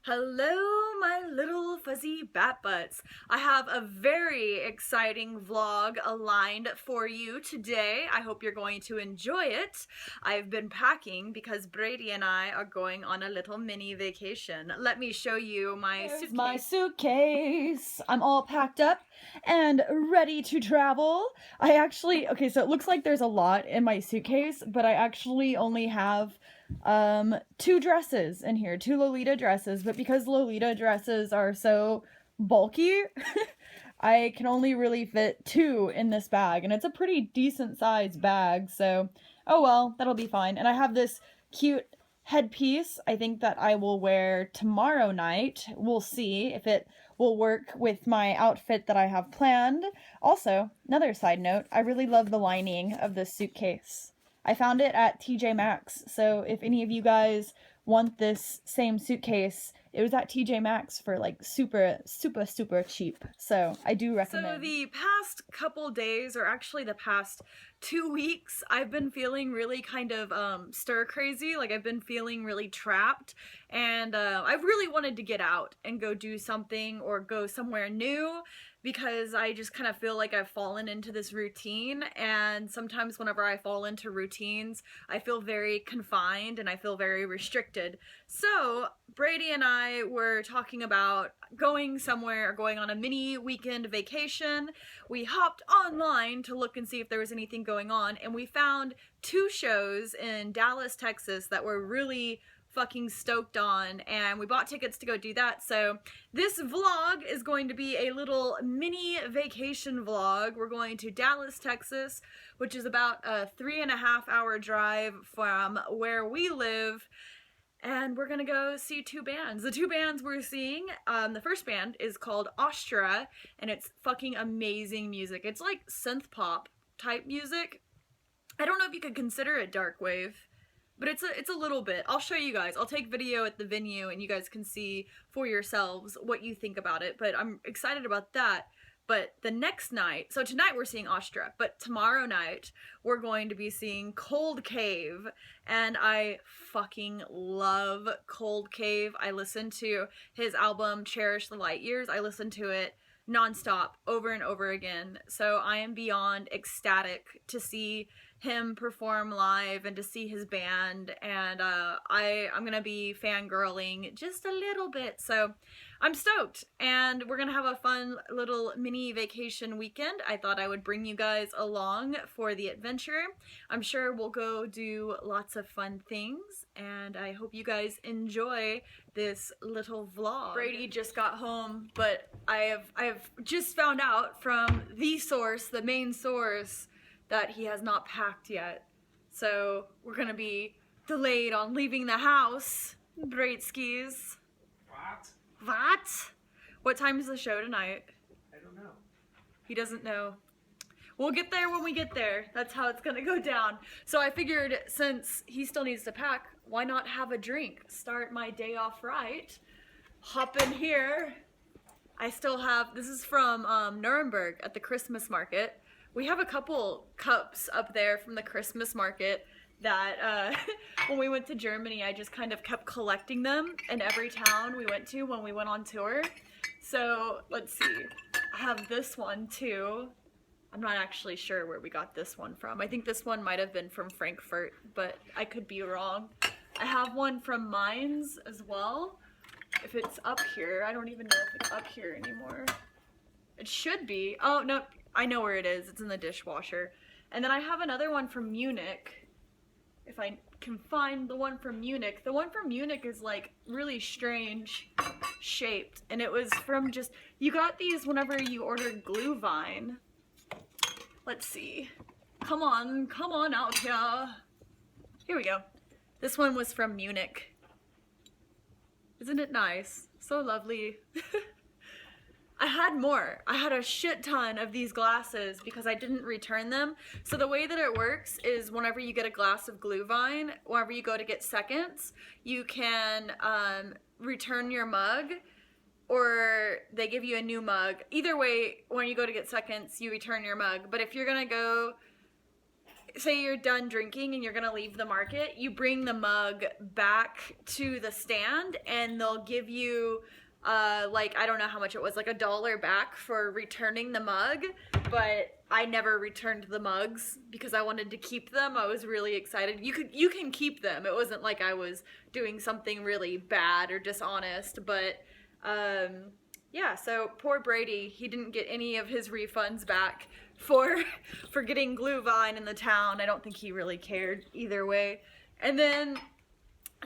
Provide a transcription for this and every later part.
Hello, my little fuzzy bat butts. I have a very exciting vlog aligned for you today. I hope you're going to enjoy it. I've been packing because Brady and I are going on a little mini vacation. Let me show you my suitcase. My suitcase. I'm all packed up and ready to travel. Okay, so it looks like there's a lot in my suitcase, but I actually only have two dresses in here, two Lolita dresses, but because Lolita dresses are so bulky, I can only really fit two in this bag, and it's a pretty decent sized bag, so oh well, that'll be fine. And I have this cute headpiece I think that I will wear tomorrow night. We'll see if it will work with my outfit that I have planned. Also, another side note, I really love the lining of this suitcase. I found it at TJ Maxx, so if any of you guys want this same suitcase, it was at TJ Maxx for like super cheap. So I do recommend. So the past couple days, or actually the past 2 weeks, I've been feeling really kind of stir crazy. Like I've been feeling really trapped, and I really wanted to get out and go do something or go somewhere new, because I just kind of feel like I've fallen into this routine, and sometimes whenever I fall into routines, I feel very confined and I feel very restricted. So Brady and I were talking about going somewhere or going on a mini weekend vacation. We hopped online to look and see if there was anything going on, and we found two shows in Dallas, Texas that were really fucking stoked on, and we bought tickets to go do that. So this vlog is going to be a little mini vacation vlog. We're going to Dallas, Texas, which is about a 3.5-hour drive from where we live, and we're gonna go see two bands. The two bands we're seeing, the first band is called Austra, and it's fucking amazing music. It's like synth pop type music. I don't know if you could consider it dark wave, but it's a little bit. I'll show you guys. I'll take video at the venue and you guys can see for yourselves what you think about it, but I'm excited about that. But the next night, so tonight we're seeing Austra, but tomorrow night we're going to be seeing Cold Cave, and I fucking love Cold Cave. I listened to his album Cherish the Light Years. I listened to it nonstop over and over again, so I am beyond ecstatic to see him perform live and to see his band, and I'm gonna be fangirling just a little bit, so I'm stoked, and we're gonna have a fun little mini vacation weekend. I thought I would bring you guys along for the adventure. I'm sure we'll go do lots of fun things, and I hope you guys enjoy this little vlog. Brady just got home, but I have just found out from the source, the main source, that he has not packed yet. So we're gonna be delayed on leaving the house. Great skis. What? What time is the show tonight? I don't know. He doesn't know. We'll get there when we get there. That's how it's gonna go down. So I figured since he still needs to pack, why not have a drink? Start my day off right. Hop in here. I still have, this is from Nuremberg at the Christmas market. We have a couple cups up there from the Christmas market that when we went to Germany, I just kind of kept collecting them in every town we went to when we went on tour. So let's see, I have this one too. I'm not actually sure where we got this one from. I think this one might have been from Frankfurt, but I could be wrong. I have one from Mainz as well. If it's up here, I don't even know if it's up here anymore. It should be. Oh, no, I know where it is. It's in the dishwasher. And then I have another one from Munich. If I can find the one from Munich. The one from Munich is like really strange shaped. And it was from just, you got these whenever you ordered gluehwein. Let's see. Come on out here. Here we go. This one was from Munich. Isn't it nice? So lovely. I had more. I had a shit ton of these glasses because I didn't return them. So the way that it works is whenever you get a glass of gluehwein, whenever you go to get seconds, you can return your mug, or they give you a new mug. Either way, when you go to get seconds, you return your mug. But if you're gonna go say you're done drinking and you're gonna leave the market, you bring the mug back to the stand and they'll give you like, I don't know how much it was, like $1 back for returning the mug, but I never returned the mugs because I wanted to keep them. I was really excited. You can keep them. It wasn't like I was doing something really bad or dishonest, but yeah, so poor Brady, he didn't get any of his refunds back for getting gluehwein in the town. I don't think he really cared either way. And then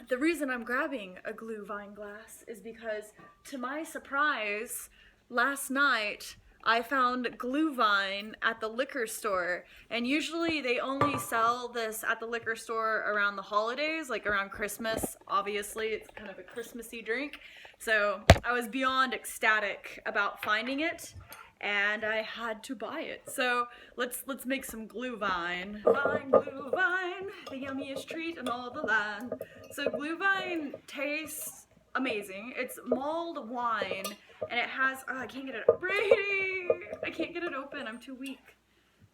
the reason I'm grabbing a gluehwein glass is because, to my surprise, last night I found gluehwein at the liquor store, and usually they only sell this at the liquor store around the holidays, like around Christmas. Obviously, it's kind of a Christmassy drink. So I was beyond ecstatic about finding it, and I had to buy it. So let's make some gluehwein. Gluehwein, the yummiest treat in all the land. So gluehwein tastes amazing. It's mulled wine, and it has, oh, I can't get it, Brady! I can't get it open, I'm too weak.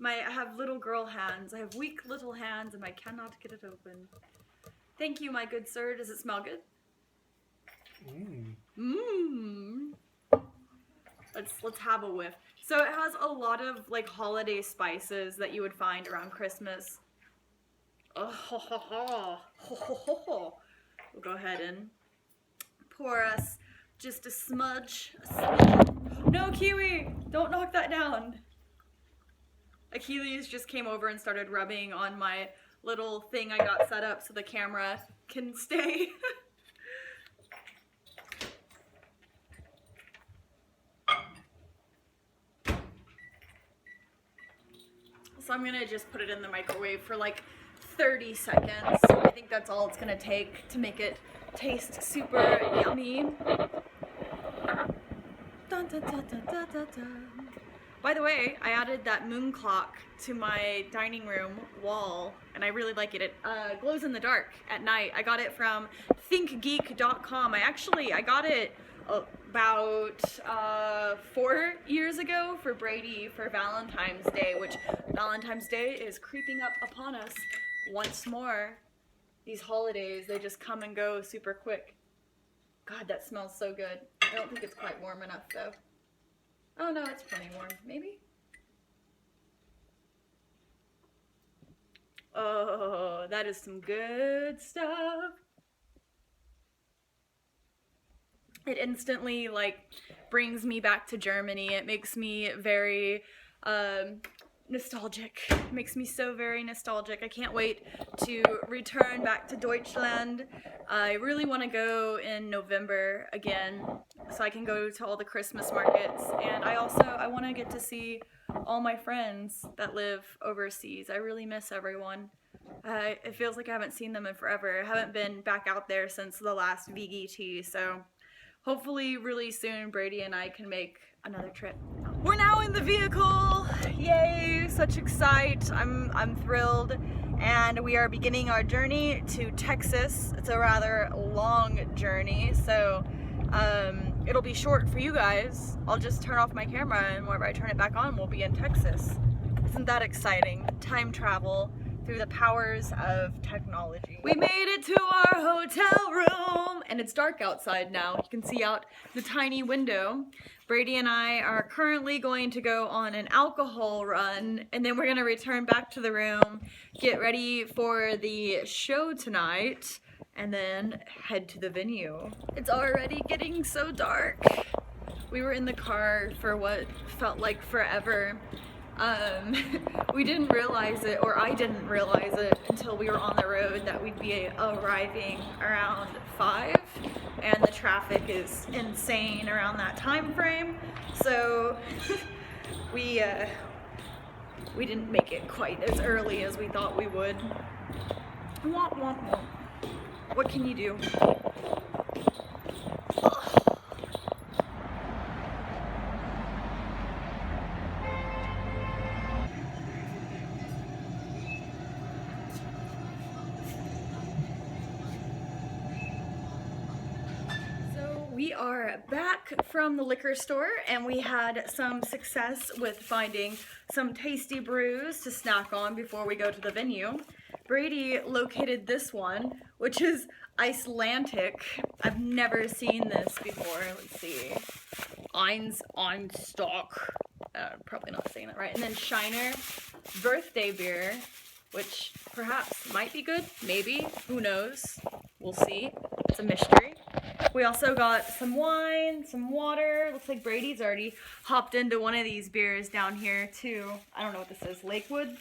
I have little girl hands. I have weak little hands, and I cannot get it open. Thank you, my good sir. Does it smell good? Let's have a whiff. So it has a lot of like holiday spices that you would find around Christmas. Oh, ho, ho, ho. Ho, ho, ho, ho. We'll go ahead and pour us just a smudge. No, Kiwi! Don't knock that down. Achilles just came over and started rubbing on my little thing I got set up so the camera can stay. So I'm gonna just put it in the microwave for like 30 seconds. I think that's all it's gonna take to make it taste super yummy. Dun, dun, dun, dun, dun, dun, dun. By the way, I added that moon clock to my dining room wall, and I really like it. It glows in the dark at night. I got it from thinkgeek.com. I got it about 4 years ago for Brady for Valentine's Day, which Valentine's Day is creeping up upon us once more. These holidays, they just come and go super quick. God, that smells so good. I don't think it's quite warm enough though. Oh no, it's plenty warm, maybe? Oh, that is some good stuff. It instantly like brings me back to Germany. It makes me very nostalgic. It makes me so very nostalgic. I can't wait to return back to Deutschland. I really want to go in November again so I can go to all the Christmas markets, and I want to get to see all my friends that live overseas. I really miss everyone. It feels like I haven't seen them in forever. I haven't been back out there since the last VGT, so hopefully really soon Brady and I can make another trip. We're now in the vehicle! Yay! Such excite! I'm thrilled. And we are beginning our journey to Texas. It's a rather long journey, so it'll be short for you guys. I'll just turn off my camera, and whenever I turn it back on, we'll be in Texas. Isn't that exciting? Time travel through the powers of technology. We made it to our hotel room, and it's dark outside now. You can see out the tiny window. Brady and I are currently going to go on an alcohol run, and then we're gonna return back to the room, get ready for the show tonight, and then head to the venue. It's already getting so dark. We were in the car for what felt like forever. We didn't realize it, or I didn't realize it until we were on the road, that we'd be arriving around 5, and the traffic is insane around that time frame. So we didn't make it quite as early as we thought we would. Womp womp womp. What can you do? We are back from the liquor store, and we had some success with finding some tasty brews to snack on before we go to the venue. Brady located this one, which is Icelandic. I've never seen this before. Let's see. Eins on stock. Probably not saying that right. And then Shiner birthday beer, which perhaps might be good. Maybe. Who knows? We'll see. It's a mystery. We also got some wine, some water. Looks like Brady's already hopped into one of these beers down here too. I don't know what this is. Lakewood?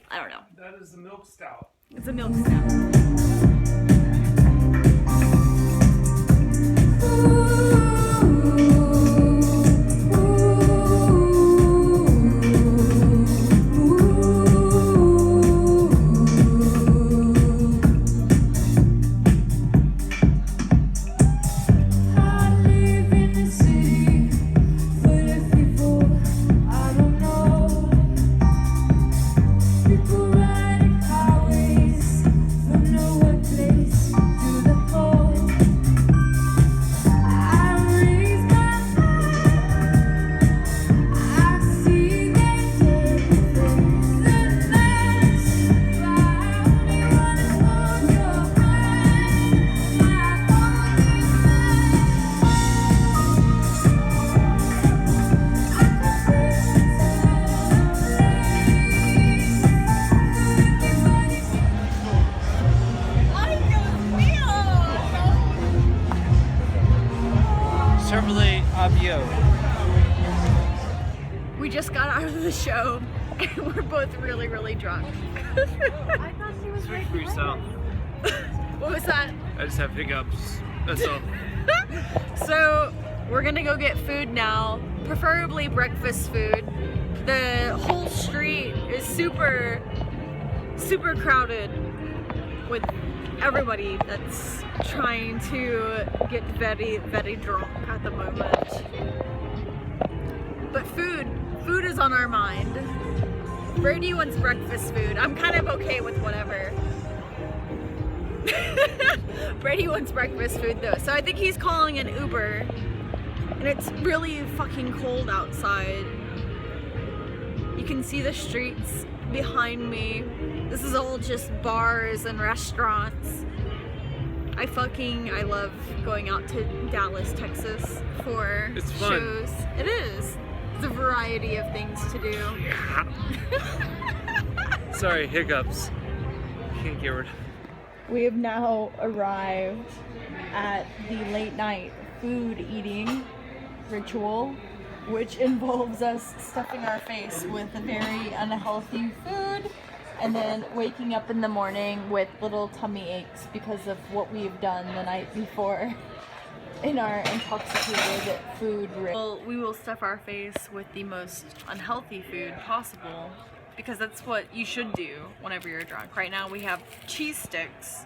I don't know. That is the milk stout. It's a milk stout. We just got out of the show and we're both really, really drunk. I thought she was Speak for yourself. What was that? I just have hiccups. That's all. So we're gonna go get food now, preferably breakfast food. The whole street is super crowded with everybody that's trying to get very, very drunk at the moment. But food is on our mind. Brady wants breakfast food. I'm kind of okay with whatever. Brady wants breakfast food though, so I think he's calling an Uber. And it's really fucking cold outside. You can see the streets behind me. This is all just bars and restaurants. I love going out to Dallas, Texas for It's fun. shows. It is. It's a variety of things to do. Yeah. Sorry, hiccups. Can't get rid of. We have now arrived at the late night food eating ritual, which involves us stuffing our face with very unhealthy food and then waking up in the morning with little tummy aches because of what we've done the night before in our intoxicated food ritual. Well, we will stuff our face with the most unhealthy food possible because that's what you should do whenever you're drunk. Right now we have cheese sticks,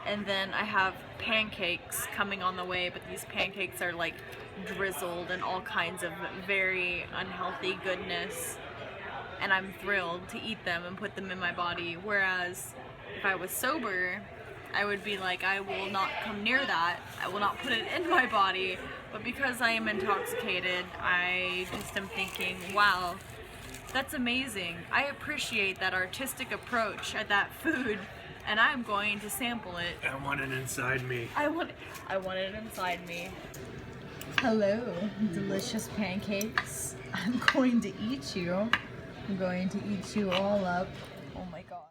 and then I have pancakes coming on the way, but these pancakes are like drizzled in all kinds of very unhealthy goodness, and I'm thrilled to eat them and put them in my body. Whereas if I was sober, I would be like, I will not come near that. I will not put it in my body. But because I am intoxicated, I just am thinking, wow, that's amazing. I appreciate that artistic approach at that food, and I'm going to sample it. I want it inside me. I want it inside me. Hello, delicious pancakes. I'm going to eat you. I'm going to eat you all up. Oh my god.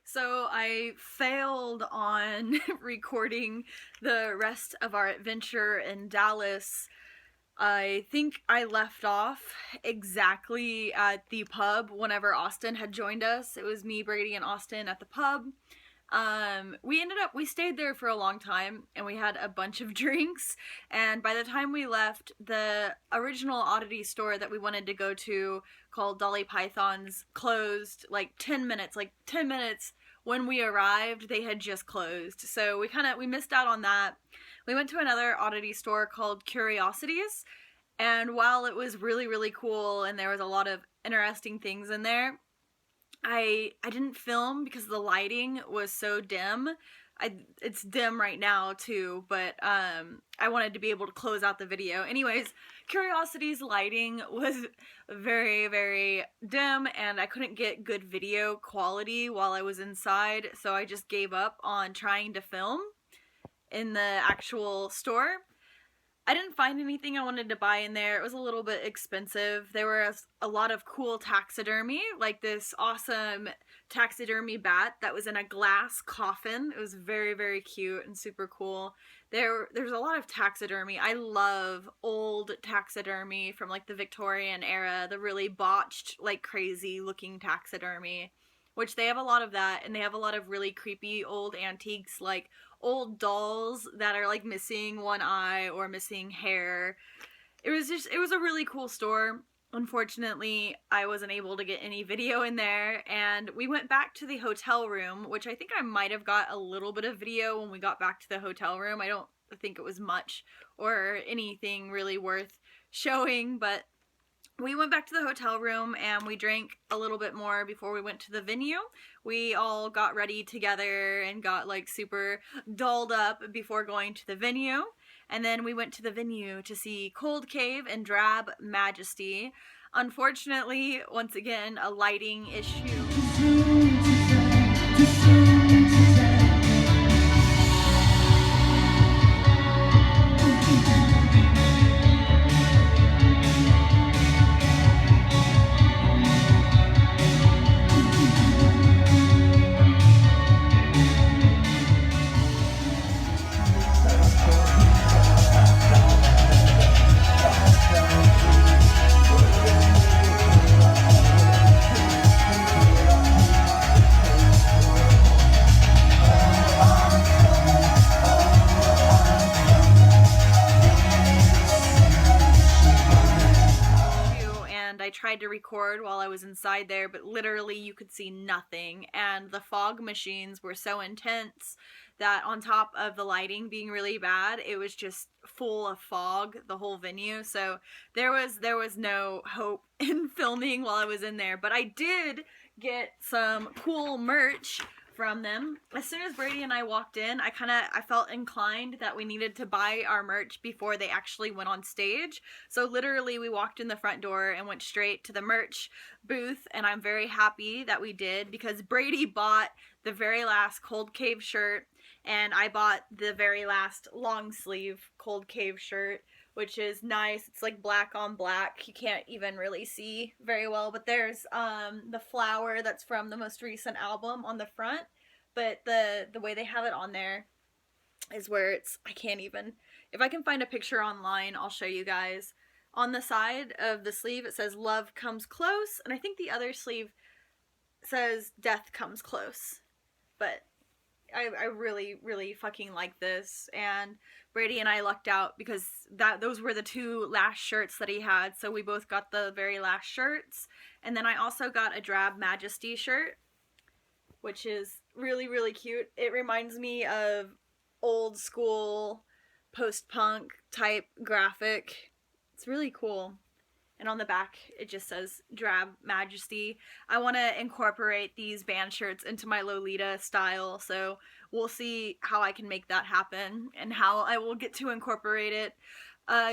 So I failed on recording the rest of our adventure in Dallas. I think I left off exactly at the pub whenever Austin had joined us. It was me, Brady, and Austin at the pub. We stayed there for a long time, and we had a bunch of drinks, and by the time we left, the original oddity store that we wanted to go to, called Dolly Python's, closed like 10 minutes when we arrived. They had just closed, so we missed out on that. We went to another oddity store called Curiosities, And while it was really, really cool and there was a lot of interesting things in there, I didn't film because the lighting was so dim. It's dim right now too, but I wanted to be able to close out the video. Anyways, Curiosity's lighting was very, very dim and I couldn't get good video quality while I was inside, so I just gave up on trying to film in the actual store. I didn't find anything I wanted to buy in there. It was a little bit expensive. There was a lot of cool taxidermy, like this awesome taxidermy bat that was in a glass coffin. It was very, very cute and super cool. There's a lot of taxidermy. I love old taxidermy from like the Victorian era, the really botched, like crazy looking taxidermy, which they have a lot of that, and they have a lot of really creepy old antiques, like old dolls that are like missing one eye or missing hair. It was a really cool store. Unfortunately, I wasn't able to get any video in there, and we went back to the hotel room, which I think I might have got a little bit of video when we got back to the hotel room. I don't think it was much or anything really worth showing, but we went back to the hotel room and we drank a little bit more before we went to the venue. We all got ready together and got like super dolled up before going to the venue. And then we went to the venue to see Cold Cave and Drab Majesty. Unfortunately, once again, a lighting issue. I tried to record while I was inside there, but literally you could see nothing, and the fog machines were so intense that on top of the lighting being really bad, it was just full of fog, the whole venue. So there was no hope in filming while I was in there, but I did get some cool merch from them. As soon as Brady and I walked in, I felt inclined that we needed to buy our merch before they actually went on stage. So literally we walked in the front door and went straight to the merch booth, and I'm very happy that we did because Brady bought the very last Cold Cave shirt and I bought the very last long sleeve Cold Cave shirt, which is nice. It's like black on black. You can't even really see very well, but there's the flower that's from the most recent album on the front, but the way they have it on there is where it's, I can't even, if I can find a picture online, I'll show you guys. On the side of the sleeve, it says love comes close, and I think the other sleeve says death comes close, but I really, really fucking like this, and Brady and I lucked out because those were the two last shirts that he had, so we both got the very last shirts. And then I also got a Drab Majesty shirt, which is really, really cute. It reminds me of old school post-punk type graphic. It's really cool. And on the back, it just says Drab Majesty. I want to incorporate these band shirts into my Lolita style, so we'll see how I can make that happen and how I will get to incorporate it.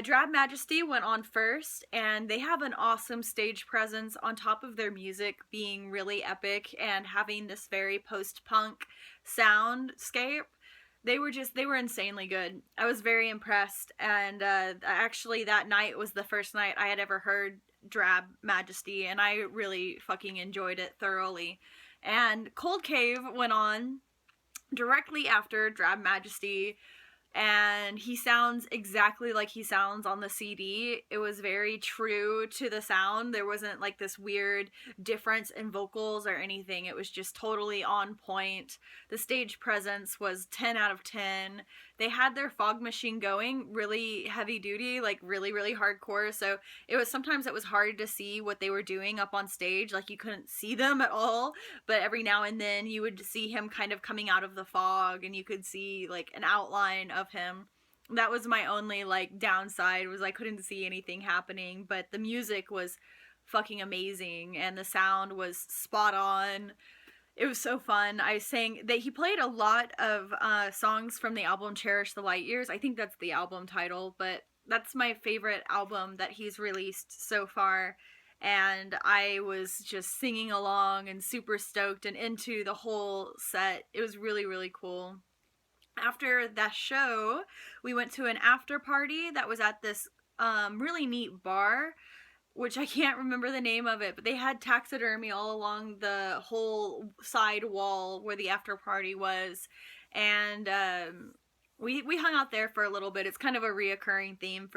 Drab Majesty went on first, and they have an awesome stage presence on top of their music being really epic and having this very post-punk soundscape. They were insanely good. I was very impressed, and actually that night was the first night I had ever heard Drab Majesty, and I really fucking enjoyed it thoroughly. And Cold Cave went on directly after Drab Majesty, and he sounds exactly like he sounds on the CD. It was very true to the sound. There wasn't like this weird difference in vocals or anything. It was just totally on point. The stage presence was 10 out of 10. They had their fog machine going really heavy duty, like really, really hardcore. So sometimes it was hard to see what they were doing up on stage. Like you couldn't see them at all, but every now and then you would see him kind of coming out of the fog and you could see like an outline of him. That was my only like downside, was I couldn't see anything happening, but the music was fucking amazing and the sound was spot on. It was so fun. I sang that he played a lot of songs from the album Cherish the Light Years. I think that's the album title, but that's my favorite album that he's released so far. And I was just singing along and super stoked and into the whole set. It was really, really cool. After that show, we went to an after party that was at this really neat bar, which I can't remember the name of it, but they had taxidermy all along the whole side wall where the after party was. And we hung out there for a little bit. It's kind of a reoccurring theme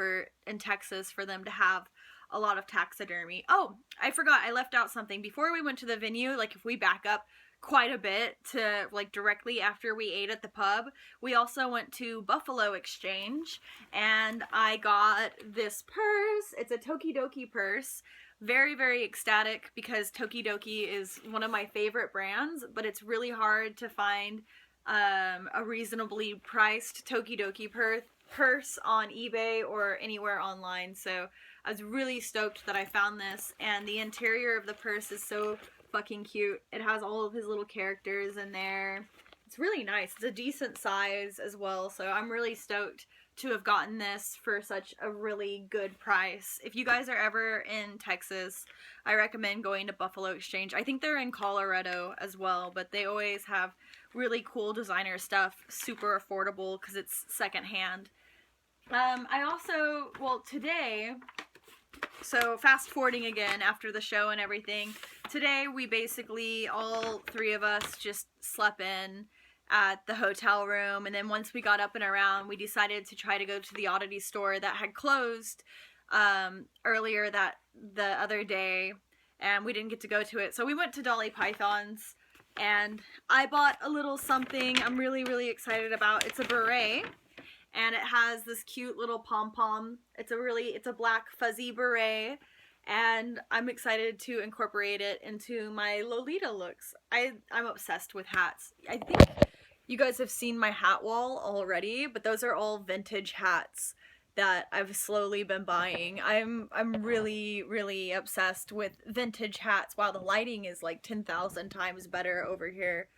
in Texas for them to have a lot of taxidermy. Oh, I forgot, I left out something. Before we went to the venue, like if we back up quite a bit to like directly after we ate at the pub, we also went to Buffalo Exchange and I got this purse. It's a Tokidoki purse. Very, very ecstatic because Tokidoki is one of my favorite brands, but it's really hard to find a reasonably priced Tokidoki purse on eBay or anywhere online. So I was really stoked that I found this, and the interior of the purse is so fucking cute. It has all of his little characters in there. It's really nice. It's a decent size as well, so I'm really stoked to have gotten this for such a really good price. If you guys are ever in Texas, I recommend going to Buffalo Exchange. I think they're in Colorado as well, but they always have really cool designer stuff, super affordable because it's secondhand. I also, well, today, so fast forwarding again after the show and everything, today we basically, all three of us just slept in at the hotel room, and then once we got up and around, we decided to try to go to the oddity store that had closed earlier the other day, and we didn't get to go to it, so we went to Dolly Python's, and I bought a little something I'm really, really excited about. It's a beret, and it has this cute little pom-pom. It's a black fuzzy beret, and I'm excited to incorporate it into my Lolita looks. I'm obsessed with hats. I think you guys have seen my hat wall already, but those are all vintage hats that I've slowly been buying. I'm really, really obsessed with vintage hats. Wow, the lighting is like 10,000 times better over here.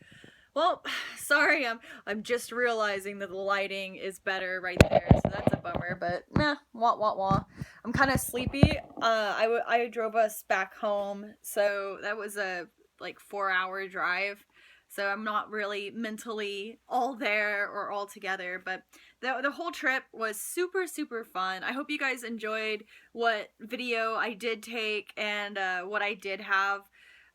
Well, sorry, I'm just realizing that the lighting is better right there, so that's a bummer, but nah, wah. I'm kind of sleepy. I drove us back home, so that was a like 4-hour drive, so I'm not really mentally all there or all together, but the whole trip was super, super fun. I hope you guys enjoyed what video I did take and what I did have.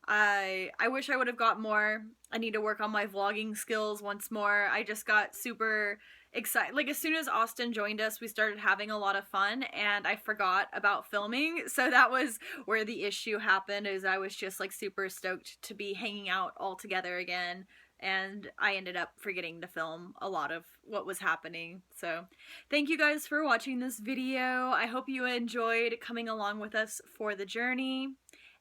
I wish I would have got more. I need to work on my vlogging skills once more. I just got super excited. Like, as soon as Austin joined us, we started having a lot of fun, and I forgot about filming. So that was where the issue happened, is I was just, like, super stoked to be hanging out all together again. And I ended up forgetting to film a lot of what was happening. So thank you guys for watching this video. I hope you enjoyed coming along with us for the journey.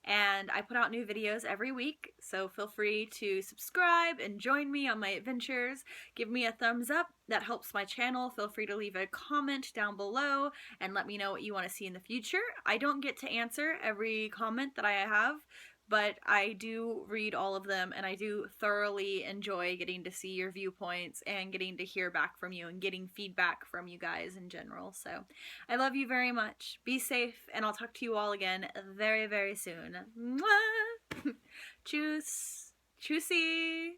And I put out new videos every week, so feel free to subscribe and join me on my adventures. Give me a thumbs up, that helps my channel. Feel free to leave a comment down below and let me know what you want to see in the future. I don't get to answer every comment that I have, but I do read all of them, and I do thoroughly enjoy getting to see your viewpoints and getting to hear back from you and getting feedback from you guys in general. So I love you very much. Be safe, and I'll talk to you all again very, very soon. Mwah! Tschüss. Tschüssi.